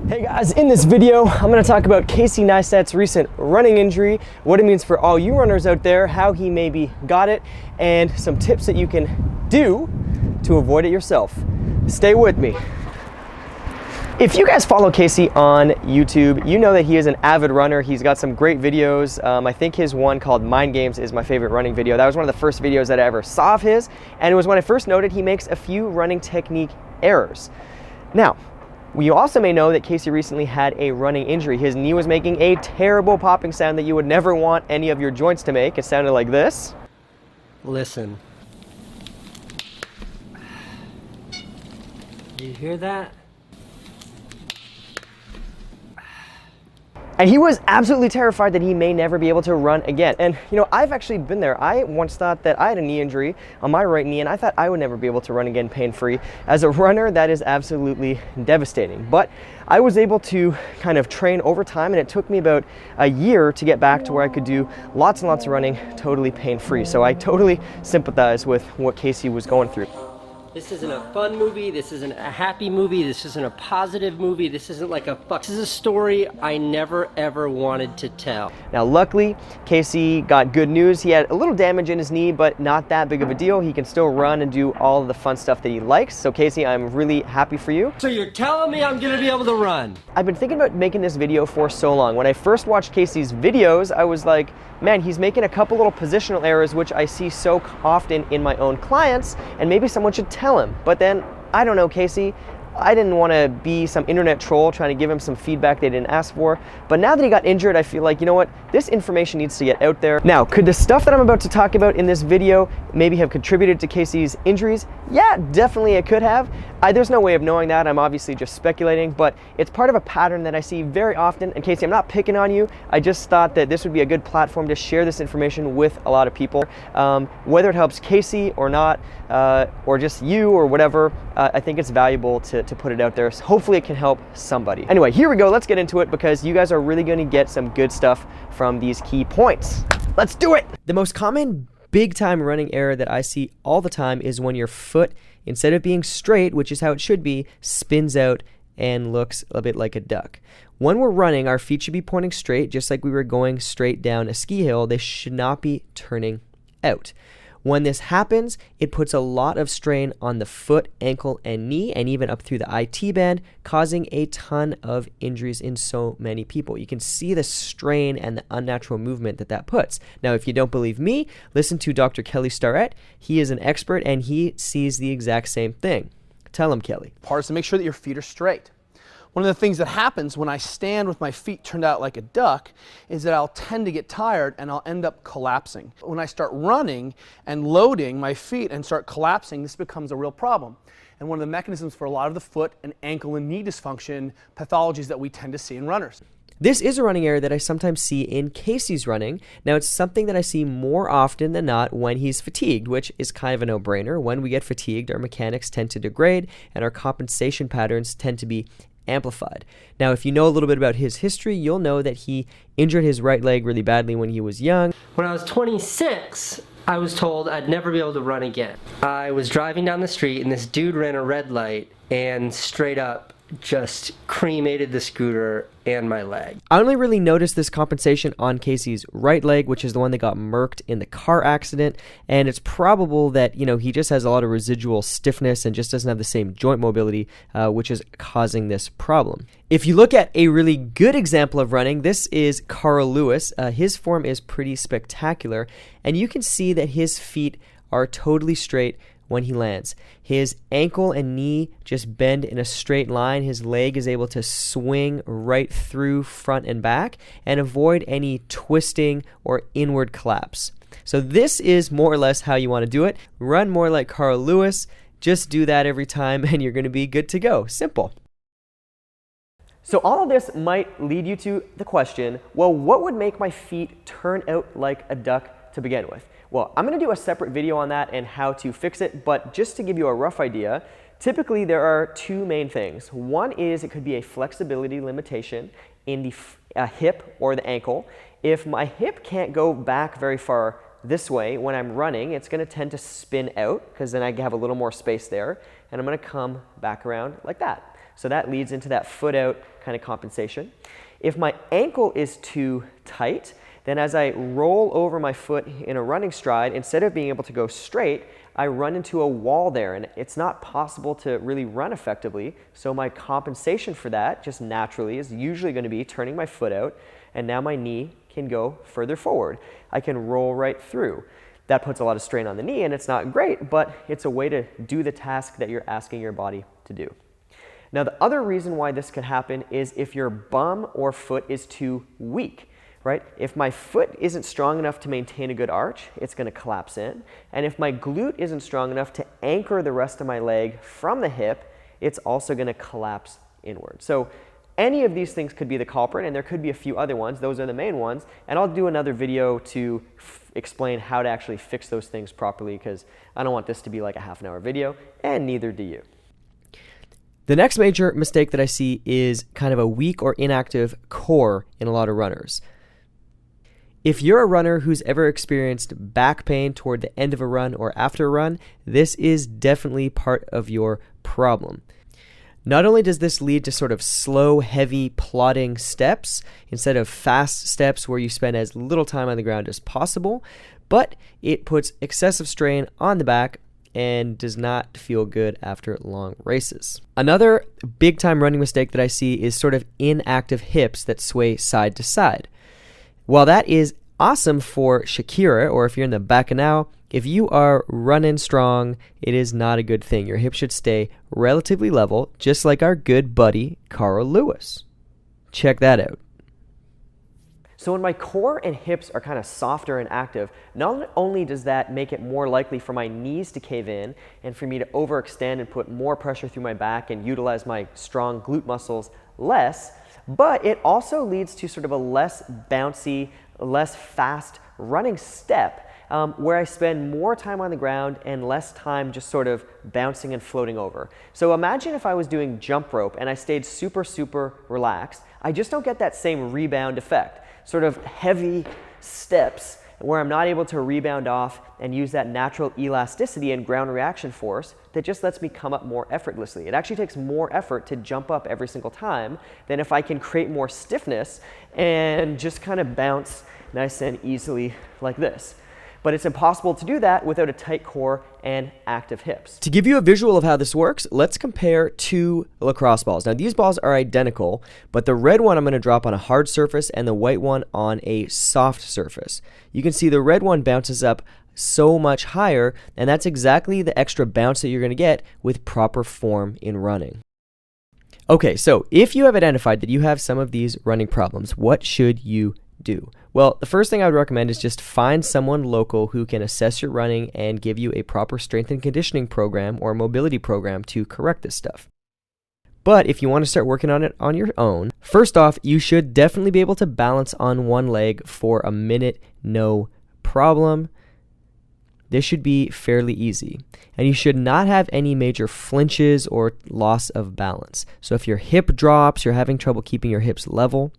Hey guys, in this video, I'm going to talk about Casey Neistat's recent running injury, what it means for all you runners out there, how he maybe got it, and some tips that you can do to avoid it yourself. Stay with me. If you guys follow Casey on YouTube, you know that he is an avid runner. He's got some great videos. I think his one called Mind Games is my favorite running video. That was one of the first videos that I ever saw of his, and it was when I first noted he makes a few running technique errors. Now, you also may know that Casey recently had a running injury. His knee was making a terrible popping sound that you would never want any of your joints to make. It sounded like this. Listen. Do you hear that? And he was absolutely terrified that he may never be able to run again. And you know, I've actually been there. I once thought that I had a knee injury on my right knee, and I thought I would never be able to run again pain-free. As a runner, that is absolutely devastating. But I was able to kind of train over time, and it took me about a year to get back to where I could do lots and lots of running totally pain-free. So I totally sympathize with what Casey was going through. This isn't a fun movie, this isn't a happy movie, this isn't a positive movie, this isn't like a fuck. This is a story I never ever wanted to tell. Now luckily, Casey got good news. He had a little damage in his knee, but not that big of a deal. He can still run and do all of the fun stuff that he likes. So Casey, I'm really happy for you. So you're telling me I'm gonna be able to run? I've been thinking about making this video for so long. When I first watched Casey's videos, I was like, man, he's making a couple little positional errors, which I see so often in my own clients, and maybe someone should tell him. But then, I don't know, Casey, I didn't want to be some internet troll trying to give him some feedback they didn't ask for. But now that he got injured, I feel like, you know what, this information needs to get out there. Now, could the stuff that I'm about to talk about in this video maybe have contributed to Casey's injuries? Yeah, definitely it could have. There's no way of knowing that. I'm obviously just speculating, but it's part of a pattern that I see very often. And Casey, I'm not picking on you. I just thought that this would be a good platform to share this information with a lot of people. Whether it helps Casey or not, or just you or whatever, I think it's valuable to put it out there. So hopefully it can help somebody. Anyway, here we go. Let's get into it because you guys are really going to get some good stuff from these key points. Let's do it. The most common big time running error that I see all the time is when your foot, instead of being straight, which is how it should be, spins out and looks a bit like a duck. When we're running, our feet should be pointing straight, just like we were going straight down a ski hill. They should not be turning out. When this happens, it puts a lot of strain on the foot, ankle, and knee, and even up through the IT band, causing a ton of injuries in so many people. You can see the strain and the unnatural movement that puts. Now, if you don't believe me, listen to Dr. Kelly Starrett. He is an expert, and he sees the exact same thing. Tell him, Kelly. Part is to make sure that your feet are straight. One of the things that happens when I stand with my feet turned out like a duck is that I'll tend to get tired and I'll end up collapsing. When I start running and loading my feet and start collapsing, this becomes a real problem. And one of the mechanisms for a lot of the foot and ankle and knee dysfunction pathologies that we tend to see in runners. This is a running error that I sometimes see in Casey's running. Now, it's something that I see more often than not when he's fatigued, which is kind of a no-brainer. When we get fatigued, our mechanics tend to degrade and our compensation patterns tend to be amplified. Now, if you know a little bit about his history, you'll know that he injured his right leg really badly when he was young. When I was 26, I was told I'd never be able to run again. I was driving down the street and this dude ran a red light and straight up just cremated the scooter and my leg. I only really noticed this compensation on Casey's right leg, which is the one that got murked in the car accident, and it's probable that, you know, he just has a lot of residual stiffness and just doesn't have the same joint mobility, which is causing this problem. If you look at a really good example of running, this is Carl Lewis. His form is pretty spectacular, and you can see that his feet are totally straight when he lands. His ankle and knee just bend in a straight line. His leg is able to swing right through front and back and avoid any twisting or inward collapse. So this is more or less how you want to do it. Run more like Carl Lewis. Just do that every time and you're going to be good to go. Simple. So all of this might lead you to the question, well, what would make my feet turn out like a duck to begin with? Well, I'm going to do a separate video on that and how to fix it, but just to give you a rough idea, typically there are two main things. One is it could be a flexibility limitation in the hip or the ankle. If my hip can't go back very far this way when I'm running, it's going to tend to spin out because then I have a little more space there, and I'm going to come back around like that. So that leads into that foot out kind of compensation. If my ankle is too tight, then as I roll over my foot in a running stride, instead of being able to go straight, I run into a wall there, and it's not possible to really run effectively. So my compensation for that, just naturally, is usually going to be turning my foot out, and now my knee can go further forward. I can roll right through. That puts a lot of strain on the knee, and it's not great, but it's a way to do the task that you're asking your body to do. Now, the other reason why this could happen is if your bum or foot is too weak. Right? If my foot isn't strong enough to maintain a good arch, it's going to collapse in. And if my glute isn't strong enough to anchor the rest of my leg from the hip, it's also going to collapse inward. So any of these things could be the culprit, and there could be a few other ones. Those are the main ones. And I'll do another video to explain how to actually fix those things properly, because I don't want this to be like a half-an-hour video, and neither do you. The next major mistake that I see is kind of a weak or inactive core in a lot of runners. If you're a runner who's ever experienced back pain toward the end of a run or after a run, this is definitely part of your problem. Not only does this lead to sort of slow, heavy, plodding steps instead of fast steps where you spend as little time on the ground as possible, but it puts excessive strain on the back and does not feel good after long races. Another big time running mistake that I see is sort of inactive hips that sway side to side. While that is awesome for Shakira, or if you're in the Bacchanal, if you are running strong, it is not a good thing. Your hips should stay relatively level, just like our good buddy, Carl Lewis. Check that out. So when my core and hips are kind of softer and active, not only does that make it more likely for my knees to cave in and for me to overextend and put more pressure through my back and utilize my strong glute muscles less, but it also leads to sort of a less bouncy, less fast running step where I spend more time on the ground and less time just sort of bouncing and floating over. So imagine if I was doing jump rope and I stayed super, super relaxed. I just don't get that same rebound effect. Sort of heavy steps where I'm not able to rebound off and use that natural elasticity and ground reaction force that just lets me come up more effortlessly. It actually takes more effort to jump up every single time than if I can create more stiffness and just kind of bounce nice and easily like this. But it's impossible to do that without a tight core and active hips. To give you a visual of how this works, let's compare two lacrosse balls. Now these balls are identical, but the red one I'm going to drop on a hard surface and the white one on a soft surface. You can see the red one bounces up so much higher, and that's exactly the extra bounce that you're going to get with proper form in running. Okay, so if you have identified that you have some of these running problems, what should you do? Well, the first thing I would recommend is just find someone local who can assess your running and give you a proper strength and conditioning program or mobility program to correct this stuff. But if you want to start working on it on your own, first off, you should definitely be able to balance on one leg for a minute, no problem. This should be fairly easy. And you should not have any major flinches or loss of balance. So if your hip drops, you're having trouble keeping your hips level,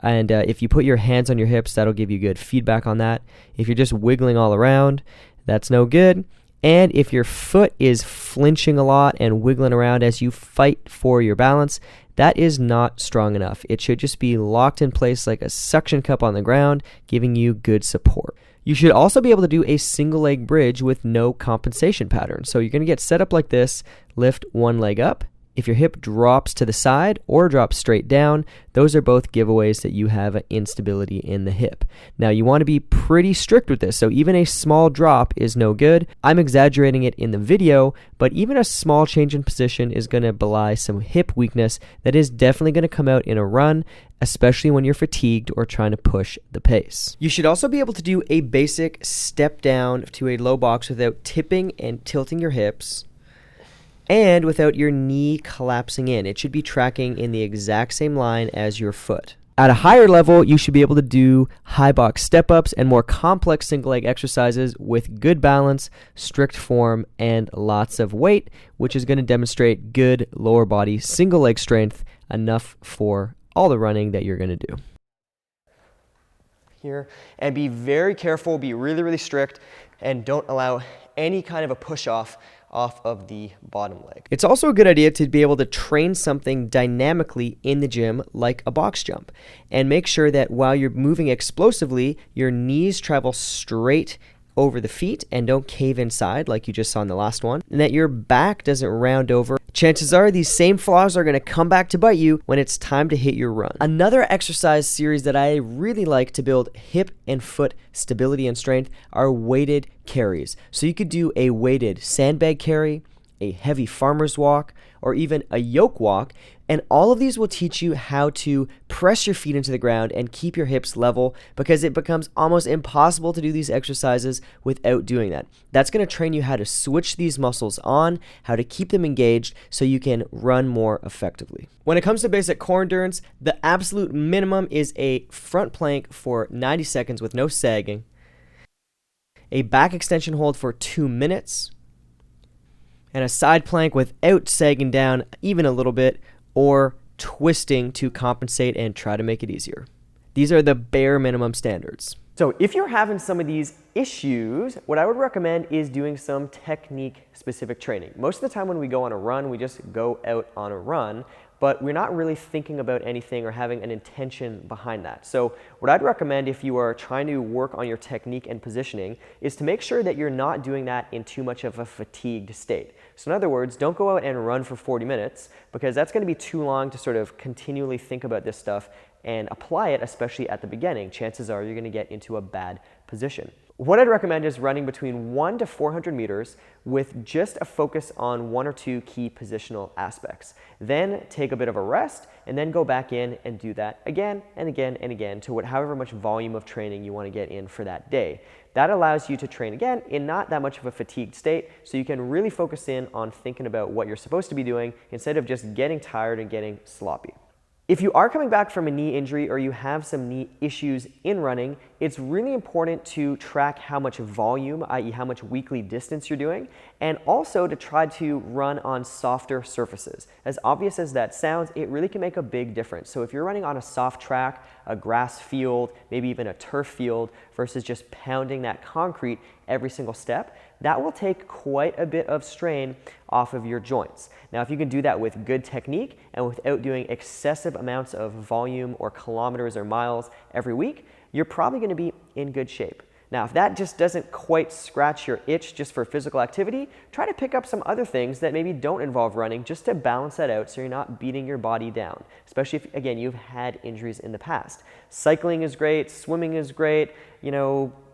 and if you put your hands on your hips, that'll give you good feedback on that. If you're just wiggling all around, that's no good. And if your foot is flinching a lot and wiggling around as you fight for your balance, that is not strong enough. It should just be locked in place like a suction cup on the ground, giving you good support. You should also be able to do a single leg bridge with no compensation pattern. So you're going to get set up like this, lift one leg up. If your hip drops to the side or drops straight down, those are both giveaways that you have an instability in the hip. Now, you want to be pretty strict with this, so even a small drop is no good. I'm exaggerating it in the video, but even a small change in position is going to belie some hip weakness that is definitely going to come out in a run, especially when you're fatigued or trying to push the pace. You should also be able to do a basic step down to a low box without tipping and tilting your hips, and without your knee collapsing in. It should be tracking in the exact same line as your foot. At a higher level, you should be able to do high box step-ups and more complex single leg exercises with good balance, strict form, and lots of weight, which is going to demonstrate good lower body single leg strength, enough for all the running that you're going to do. Here, and be very careful, be really, really strict, and don't allow any kind of a push off off of the bottom leg. It's also a good idea to be able to train something dynamically in the gym, like a box jump, and make sure that while you're moving explosively, your knees travel straight over the feet and don't cave inside like you just saw in the last one, and that your back doesn't round over. Chances are these same flaws are going to come back to bite you when it's time to hit your run. Another exercise series that I really like to build hip and foot stability and strength are weighted carries. So you could do a weighted sandbag carry, a heavy farmer's walk, or even a yoke walk, and all of these will teach you how to press your feet into the ground and keep your hips level, because it becomes almost impossible to do these exercises without doing that. That's going to train you how to switch these muscles on, how to keep them engaged so you can run more effectively. When it comes to basic core endurance, the absolute minimum is a front plank for 90 seconds with no sagging, a back extension hold for 2 minutes, and a side plank without sagging down even a little bit, or twisting to compensate and try to make it easier. These are the bare minimum standards. So if you're having some of these issues, what I would recommend is doing some technique specific training. Most of the time when we go on a run, we just go out on a run, but we're not really thinking about anything or having an intention behind that. So what I'd recommend if you are trying to work on your technique and positioning is to make sure that you're not doing that in too much of a fatigued state. So in other words, don't go out and run for 40 minutes, because that's going to be too long to sort of continually think about this stuff and apply it, especially at the beginning. Chances are you're going to get into a bad position. What I'd recommend is running between 100 to 400 meters with just a focus on 1 or 2 key positional aspects. Then take a bit of a rest and then go back in and do that again and again and again to however much volume of training you want to get in for that day. That allows you to train again in not that much of a fatigued state, so you can really focus in on thinking about what you're supposed to be doing instead of just getting tired and getting sloppy. If you are coming back from a knee injury or you have some knee issues in running, it's really important to track how much volume, i.e. how much weekly distance you're doing, and also to try to run on softer surfaces. As obvious as that sounds, it really can make a big difference. So if you're running on a soft track, a grass field, maybe even a turf field, versus just pounding that concrete every single step, that will take quite a bit of strain off of your joints. Now, if you can do that with good technique and without doing excessive amounts of volume or kilometers or miles every week, you're probably going to be in good shape. Now, if that just doesn't quite scratch your itch just for physical activity, try to pick up some other things that maybe don't involve running just to balance that out so you're not beating your body down, especially if, again, you've had injuries in the past. Cycling is great, swimming is great,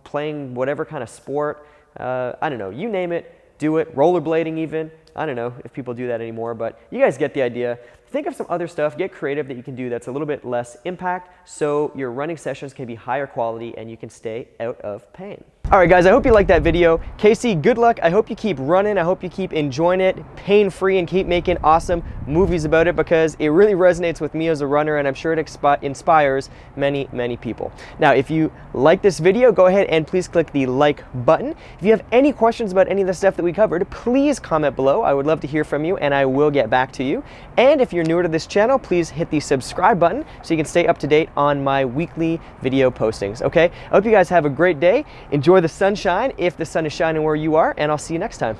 playing whatever kind of sport, I don't know, you name it, do it, rollerblading even. I don't know if people do that anymore, but you guys get the idea. Think of some other stuff, get creative that you can do that's a little bit less impact so your running sessions can be higher quality and you can stay out of pain. All right, guys, I hope you liked that video. Casey, good luck. I hope you keep running. I hope you keep enjoying it pain-free and keep making awesome movies about it, because it really resonates with me as a runner, and I'm sure it inspires many, many people. Now, if you like this video, go ahead and please click the like button. If you have any questions about any of the stuff that we covered, please comment below. I would love to hear from you, and I will get back to you. And if you're newer to this channel, please hit the subscribe button so you can stay up to date on my weekly video postings, okay? I hope you guys have a great day. Enjoy the sunshine if the sun is shining where you are, and I'll see you next time.